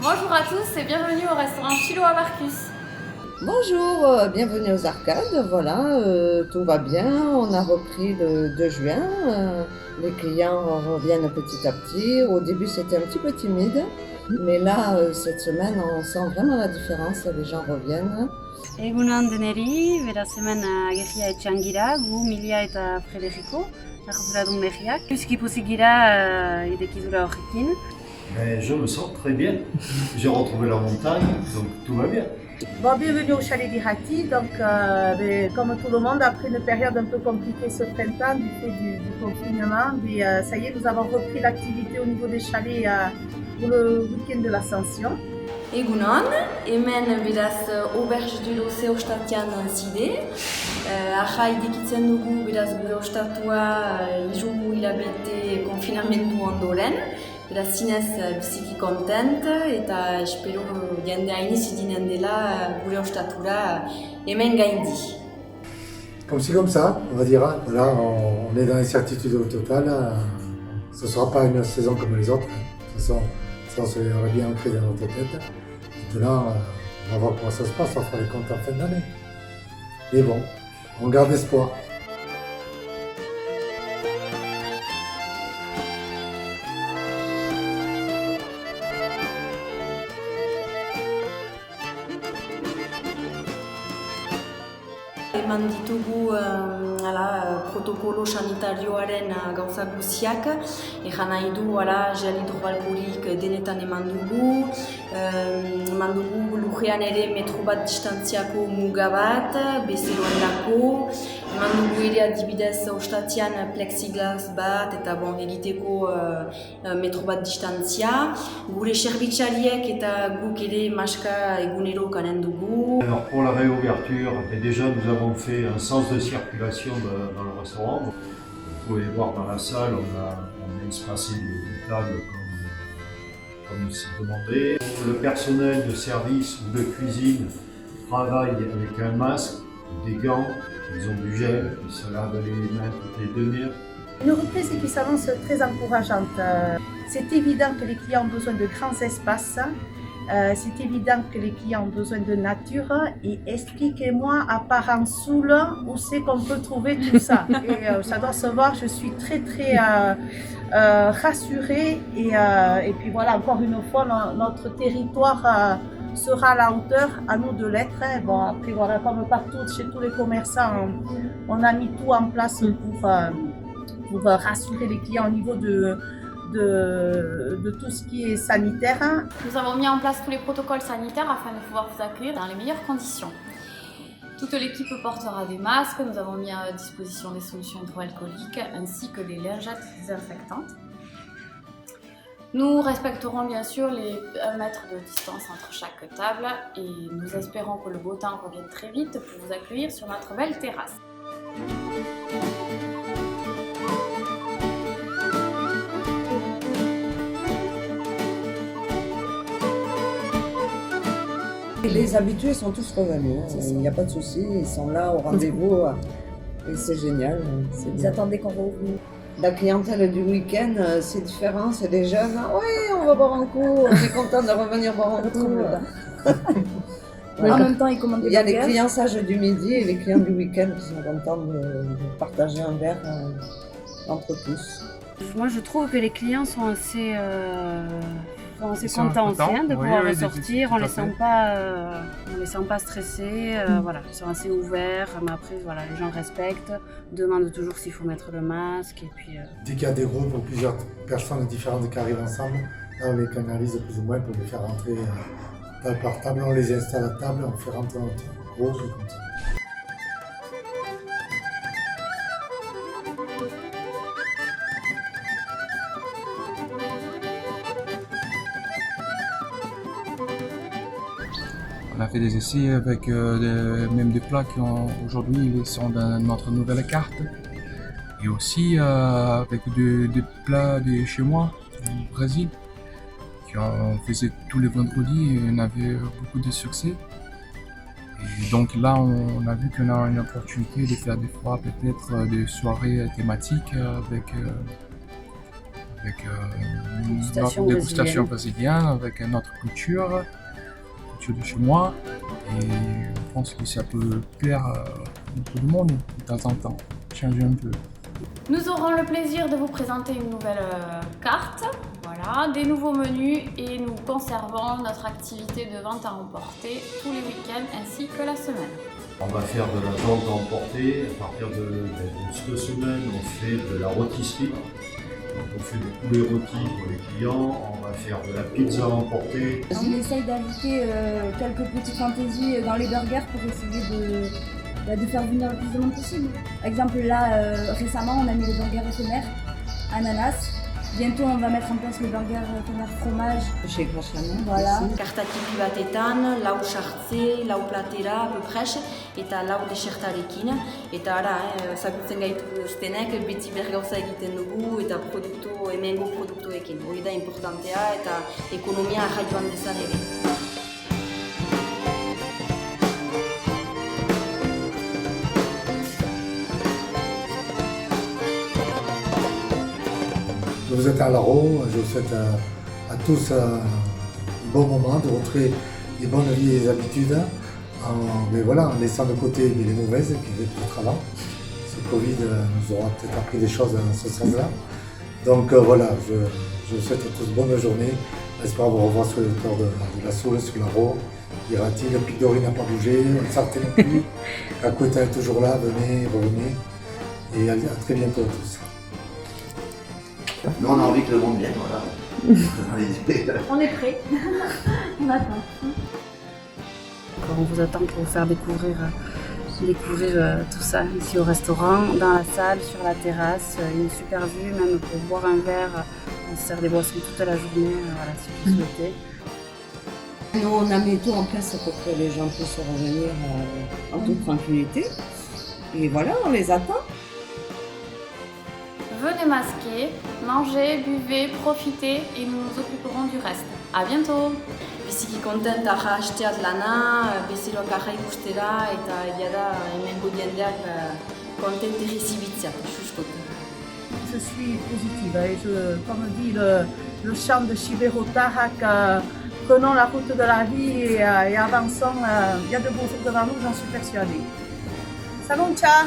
Bonjour à tous et bienvenue au restaurant Chilo à Marcus. Bonjour, bienvenue aux Arcades. Voilà, tout va bien. On a repris le 2 juin. Les clients reviennent petit à petit. Au début, c'était un petit peu timide. Mais là, cette semaine, on sent vraiment la différence. Les gens reviennent. Egunon deneri, beraz hemen agerria etxean gira, gu Milia eta Frederico, arduradun behiak. Euski pozik gira idekidura horrekin. Mais je me sens très bien. J'ai retrouvé la montagne, donc tout va bien. Bon, bienvenue au chalet d'Irati. Donc, comme tout le monde, après une période un peu compliquée ce printemps du fait du confinement, ça y est, nous avons repris l'activité au niveau des chalets pour le week-end de l'Ascension. Egunon, hemen beraz Auberge du Loze ostatian zide. Aja idekitzen dugu beraz gure ostatua hiru hilabete konfinamendu ondoren. Beraz zinez biziki kontent eta espero jende hainiz idinen dela gure ostatura hemen gaindi. Comme ci comme ça, on va dire. Voilà, on est dans l'incertitude totale. Ce ne sera pas une saison comme les autres. De toute façon, ça on se l'aurait bien ancré dans notre tête. Maintenant, on va voir comment ça se passe, on fera les comptes en fin d'année. Mais bon, on garde espoir. Eman ditugu protokolo sanitarioaren gauza guziak, egan nahi du gel hidroalkoholik denetan eman dugu lujean ere metro bat distantziako muga bat, bezeroen dako, eman dugu ere adibidez ostatian plexiglas bat eta egiteko metro bat distantzia, gure serbitxariek eta guk ere maska egunero kanen dugu. Alors pour la réouverture, déjà nous avons fait un sens de circulation dans le restaurant. Vous pouvez voir dans la salle, on a espacé les tables comme c'est demandé. Le personnel de service ou de cuisine travaille avec un masque, des gants, ils ont du gel, ils se lavent les mains toutes les demi-heures. Une reprise qui s'annonce très encourageante. C'est évident que les clients ont besoin de grands espaces. C'est évident que les clients ont besoin de nature et expliquez-moi à part en Soule où c'est qu'on peut trouver tout ça. Et ça doit se voir, je suis très rassurée et puis voilà, encore une fois, notre territoire sera à la hauteur, à nous de l'être. Bon, après voilà, comme partout, chez tous les commerçants, on a mis tout en place pour rassurer les clients au niveau de tout ce qui est sanitaire. Nous avons mis en place tous les protocoles sanitaires afin de pouvoir vous accueillir dans les meilleures conditions. Toute l'équipe portera des masques, nous avons mis à disposition des solutions hydroalcooliques ainsi que des lingettes désinfectantes. Nous respecterons bien sûr les 1 mètre de distance entre chaque table et nous espérons que le beau temps revienne très vite pour vous accueillir sur notre belle terrasse. Les habitués sont tous revenus. Il n'y a pas de souci. Ils sont là au rendez-vous. Et c'est génial. Vous attendez qu'on rouvre. La clientèle du week-end, c'est différent. C'est des jeunes. Oui, on va boire un coup. On est content de revenir boire un coup. En même temps, ils commandent des Il y a les burgers. clients sages du midi et les clients du week-end qui sont contents de partager un verre entre tous. Moi je trouve que les clients sont assez contents aussi de pouvoir ressortir, on les sent pas stressés, voilà, ils sont assez ouverts, mais après voilà, les gens respectent, demandent toujours s'il faut mettre le masque et puis... Dès qu'il y a des groupes ou plusieurs personnes différentes qui arrivent ensemble, là on les canalise plus ou moins pour les faire rentrer table par table, on les installe à table, on fait rentrer notre groupe comme ça. On a fait des essais avec même des plats qui aujourd'hui sont dans notre nouvelle carte. Et aussi avec des plats de chez moi, au Brésil, qu'on faisait tous les vendredis et on avait beaucoup de succès. Et donc là, on a vu qu'on a une opportunité de faire des fois peut-être des soirées thématiques avec avec Dégustation notre dégustation brésilienne, avec notre culture de chez moi. Et je pense que ça peut plaire à tout le monde de temps en temps, changer un peu. Nous aurons le plaisir de vous présenter une nouvelle carte, voilà, des nouveaux menus et nous conservons notre activité de vente à emporter tous les week-ends ainsi que la semaine. On va faire de la vente à emporter. À partir de cette semaine, on fait de la rôtisserie. Donc on fait des poulets rôtis pour les clients. On va faire de la pizza à emporter. On essaye d'ajouter quelques petites fantaisies dans les burgers pour essayer de faire venir le plus de monde possible. Par exemple, là, récemment, on a mis le burger éphémère, ananas. Bientôt, on va mettre en place le burger éphémère fromage. Chez Graciano, Voilà. Karta tipi batetan, lau sartze, lau platera, beprez, eta lau desertarekin. Eta ara, zagutzen gaituztenek, beti bergauza egiten dugu eta hemengo produktuekin. Hori da importantea eta ekonomia jarraitu dezan ere. Je vous êtes à Laro, je vous souhaite à tous un bon moment, de retrouver les bonnes vies et les habitudes, mais voilà, en laissant de côté les mauvaises qui viennent peut-être avant. Ce Covid nous aura peut-être appris des choses dans ce sens-là. Donc voilà, je vous souhaite à tous bonne journée. J'espère vous revoir sur les hauteurs de la Soule, sur Laro. Ira-t-il, le Pic d'Ori n'a pas bougé, on ne sortait non plus. Kakuta est toujours là, venez, revenez. Et à très bientôt à tous. Nous, on a envie que le monde vienne, voilà. On est prêts. On attend. On vous attend pour vous faire découvrir tout ça ici au restaurant, dans la salle, sur la terrasse. Une super vue, même pour boire un verre. On se sert des boissons toute la journée, voilà, si vous souhaitez. Nous, on a mis tout en place pour que les gens puissent revenir en toute tranquillité. Et voilà, on les attend. Venez masquer, mangez, buvez, profitez et nous nous occuperons du reste. À bientôt! Biziki kontent arra hasteat lana, bezeroak arra ikustera eta egia da hemengo jendeak kontent errezibitzea, suskot. Je suis positive et comme dit le chant de Shibero Tarak, prenons la route de la vie et avançons. Il y a de beaux jours devant nous, j'en suis persuadée. Salut, ciao!